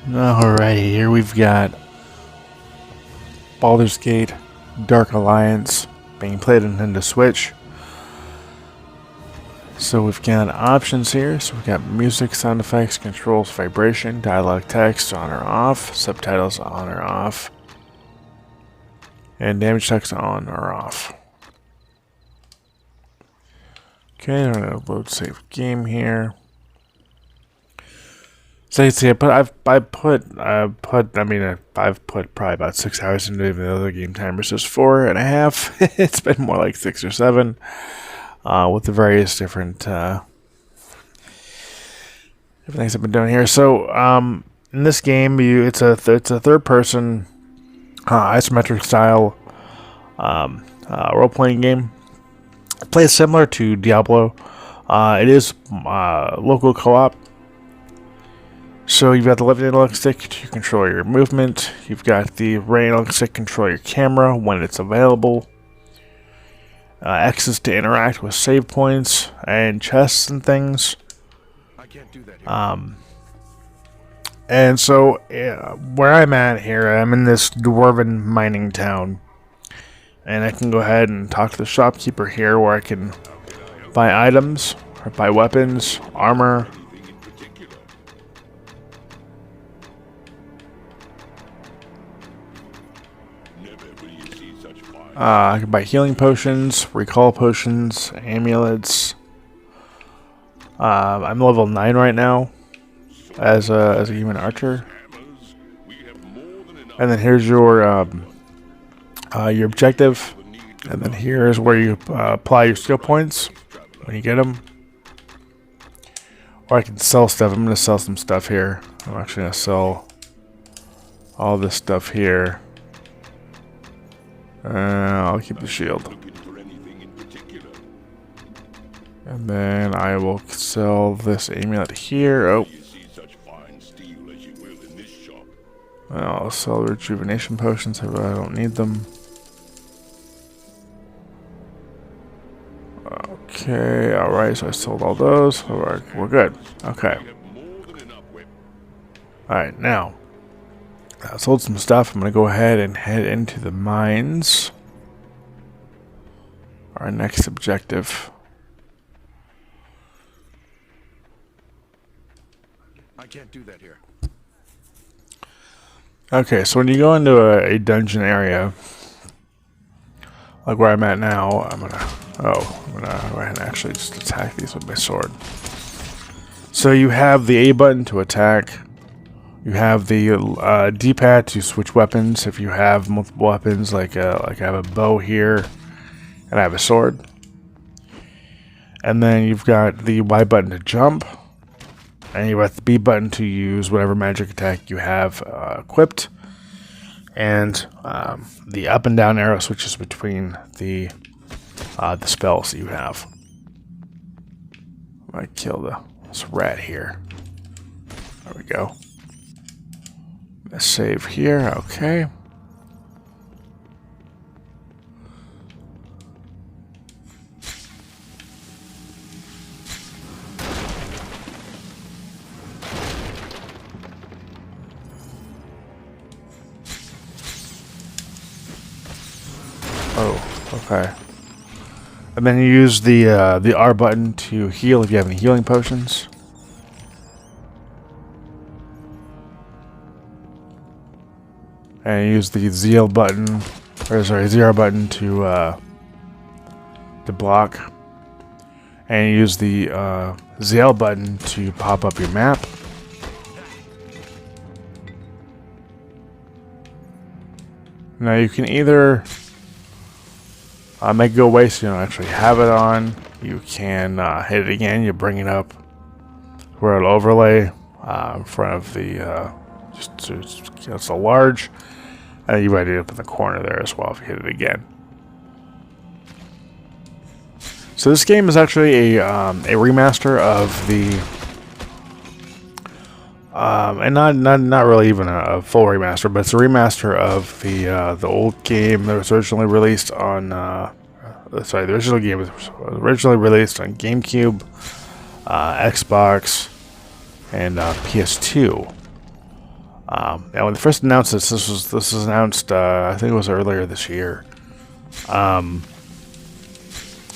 Alrighty, here we've got Baldur's Gate Dark Alliance being played on Nintendo Switch. So we've got options here. So we've got music, sound effects, controls, vibration, dialogue, text on or off, subtitles on or off, and damage text on or off. Okay, I'm gonna load save game here. So you can see, I've put probably about 6 hours into the other game time versus 4.5. It's been more like 6 or 7, with the various different things I've been doing here. So, in this game, it's a third person, isometric style, role playing game. It plays similar to Diablo. It is local co-op. So you've got the left analog stick to control your movement. You've got the right analog stick to control your camera when it's available. X is to interact with save points and chests and things. I can't do that here. And so where I'm at here, I'm in this dwarven mining town. And I can go ahead and talk to the shopkeeper here where I can buy items, or buy weapons, armor. I can buy healing potions, recall potions, amulets. I'm level 9 right now as a human archer. And then here's your objective. And then here's where you apply your skill points when you get them. Or I can sell stuff. I'm going to sell some stuff here. I'm actually going to sell all this stuff here. I'll keep the shield. And then I will sell this amulet here. Oh. I'll sell rejuvenation potions if I don't need them. Okay, alright, so I sold all those. We're good. Okay. Alright, now. I sold some stuff. I'm going to go ahead and head into the mines. Our next objective. I can't do that here. Okay, so when you go into a dungeon area, like where I'm at now, I'm gonna go ahead and actually just attack these with my sword. So you have the A button to attack. You have the D-pad to switch weapons if you have multiple weapons, like I have a bow here, and I have a sword. And then you've got the Y button to jump, and you've got the B button to use whatever magic attack you have equipped, and the up and down arrow switches between the spells that you have. I kill this rat here. There we go. Let's save here. Okay. Oh, okay. And then you use the R button to heal if you have any healing potions. And you use the ZL button, or sorry, ZR button to block. And you use the ZL button to pop up your map. Now you can either make it go away so you don't actually have it on. You can hit it again. You bring it up where it'll overlay in front of the it's a large. And you might end up in the corner there as well if you hit it again. So this game is actually a remaster of the, and not really even a full remaster, but it's a remaster of the old game that was originally released on. The original game was originally released on GameCube, Xbox, and PS2. And when they first announced this was announced. I think it was earlier this year. It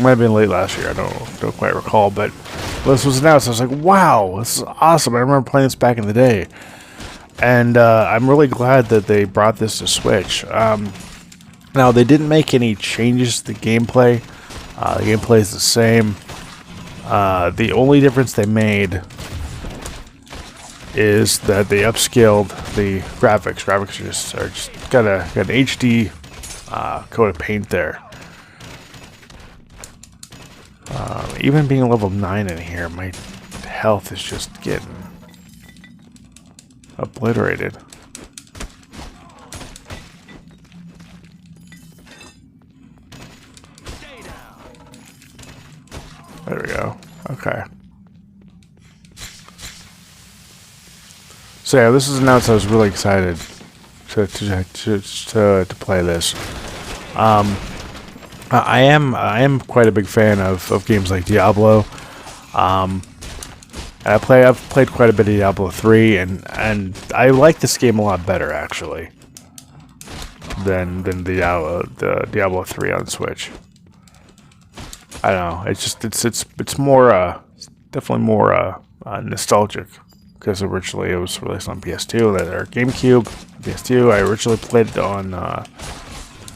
might have been late last year. I don't quite recall, but when this was announced, I was like, "Wow, this is awesome!" I remember playing this back in the day, and I'm really glad that they brought this to Switch. Now they didn't make any changes to the gameplay. The gameplay is the same. The only difference they made is that they upscaled the graphics. Graphics are just got an HD coat of paint there. Even being level 9 in here, my health is just getting obliterated. There we go. Okay. So yeah, this is announced. I was really excited to play this. I am quite a big fan of games like Diablo. I've played quite a bit of Diablo 3, and I like this game a lot better actually than the Diablo 3 on Switch. I don't know. It's more definitely more nostalgic, because originally it was released on PS2 or GameCube. PS2. I originally played it on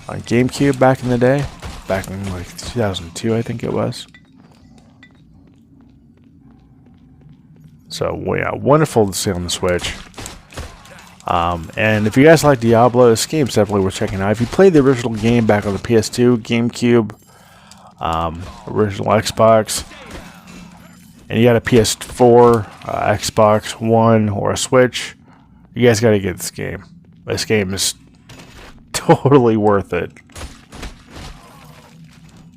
GameCube back in the day, back in like 2002, I think it was. So yeah, wonderful to see on the Switch. And if you guys like Diablo, this game's definitely worth checking out. If you played the original game back on the PS2, GameCube, original Xbox, and you got a PS4, Xbox One, or a Switch, you guys got to get this game. This game is totally worth it.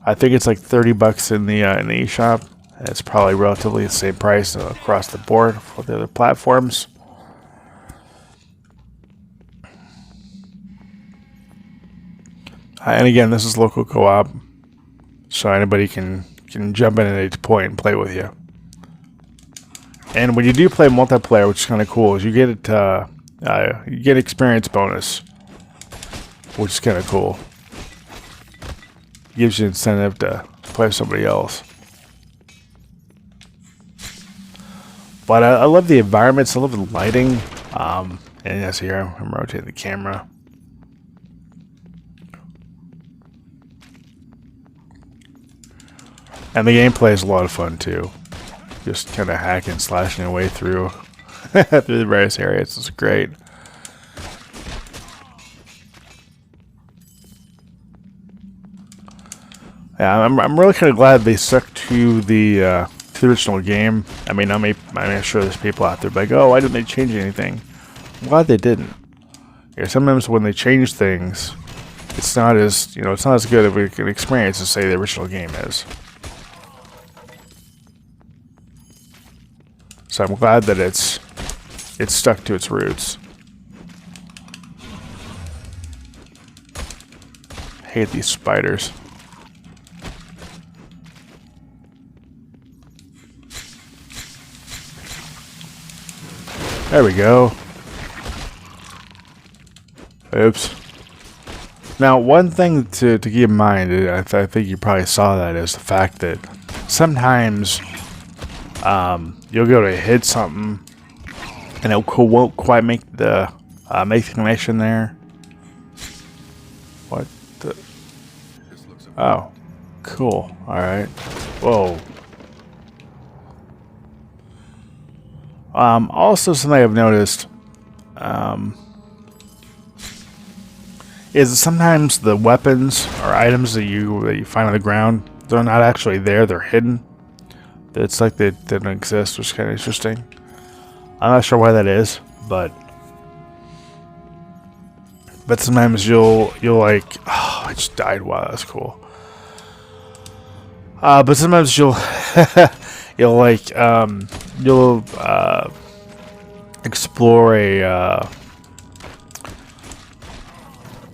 I think it's like $30 in the eShop. It's probably relatively the same price across the board for the other platforms. And again, this is local co-op, so anybody can jump in at any point and play with you. And when you do play multiplayer, which is kind of cool, is you get experience bonus, which is kind of cool. Gives you incentive to play with somebody else. But I love the environments. I love the lighting. And yes, here I'm rotating the camera. And the gameplay is a lot of fun too. Just kind of hacking, slashing your way through through the various areas. It's great. Yeah, I'm really kind of glad they stuck to the original game. I mean, I'm sure there's people out there like, oh, why didn't they change anything? I'm glad they didn't. Yeah, sometimes when they change things, it's not as it's not as good of an experience as say the original game is. So I'm glad that it's stuck to its roots. Hate these spiders. There we go. Oops. Now, one thing to keep in mind, I think you probably saw that, is the fact that sometimes you'll go to hit something and it won't quite make the connection there. What the? Oh, cool. All right. Whoa. Also, something I've noticed is that sometimes the weapons or items that you find on the ground, they're not actually there; they're hidden. It's like they don't exist, which is kind of interesting. I'm not sure why that is, but sometimes you'll like, oh, I just died. Wow, that's cool. But sometimes you'll you'll explore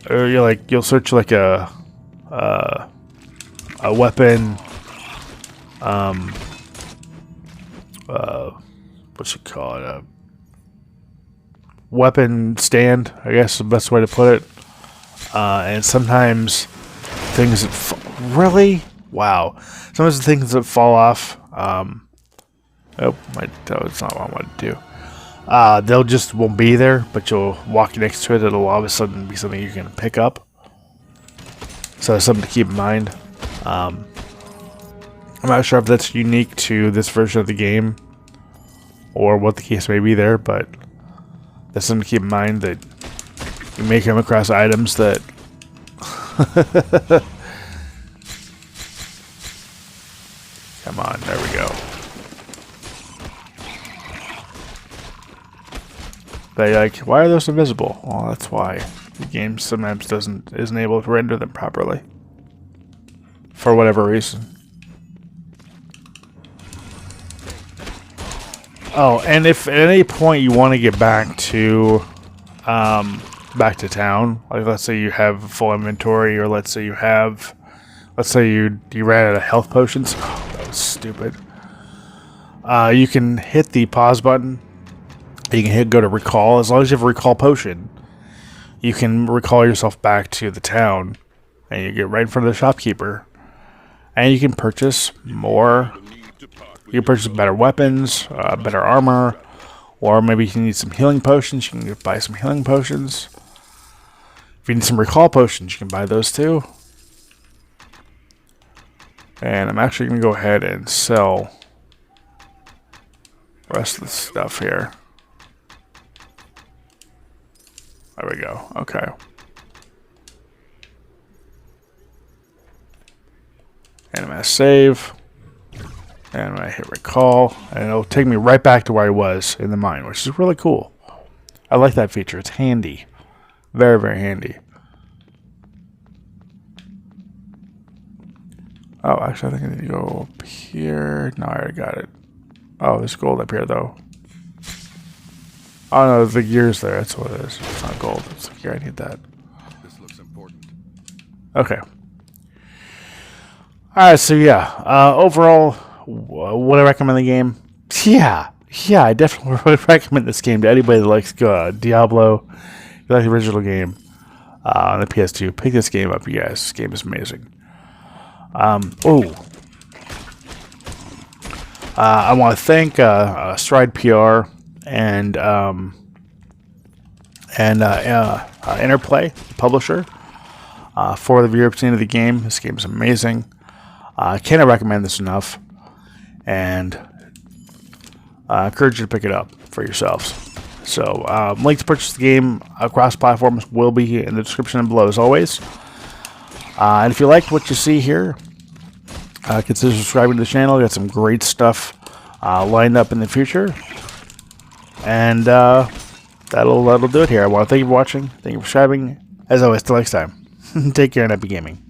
or you'll search like a weapon, what you call it, weapon stand, I guess is the best way to put it. And sometimes things that really, wow. Sometimes the things that fall off. Oh, that's not what I wanted to do. They'll just won't be there, but you'll walk next to it. It'll all of a sudden be something you can pick up. So that's something to keep in mind. I'm not sure if that's unique to this version of the game or what the case may be there, but that's something to keep in mind, that you may come across items that come on, there we go. They like, why are those invisible? Well, that's why the game sometimes isn't able to render them properly for whatever reason. Oh, and if at any point you want to get back to town, like let's say you have full inventory, or let's say you ran out of health potions. Oh, that was stupid. You can hit the pause button. You can hit go to recall. As long as you have a recall potion, you can recall yourself back to the town, and you get right in front of the shopkeeper, and you can purchase more. You can purchase better weapons, better armor, or maybe you need some healing potions. You can buy some healing potions. If you need some recall potions, you can buy those too. And I'm actually going to go ahead and sell the rest of the stuff here. There we go. Okay. And I'm going to save. And I'm going to hit recall. And it'll take me right back to where I was in the mine, which is really cool. I like that feature. It's handy. Very, very handy. Oh, actually, I think I need to go up here. No, I already got it. Oh, there's gold up here, though. Oh, no, the gear's there. That's what it is. It's not gold. It's the gear. I need that. This looks important. Okay. Alright, so yeah. Overall, would I recommend the game? Yeah, I definitely would recommend this game to anybody that likes Diablo. You like the original game on the PS2. Pick this game up, you guys. This game is amazing. I want to thank Stride PR and Interplay, the publisher, for the review opportunity of the game. This game is amazing. I cannot recommend this enough, and I encourage you to pick it up for yourselves. So, link to purchase the game across platforms will be in the description below, as always. And if you liked what you see here, consider subscribing to the channel. We got some great stuff lined up in the future. And that'll do it here. I want to thank you for watching. Thank you for subscribing. As always, till next time. Take care and happy gaming.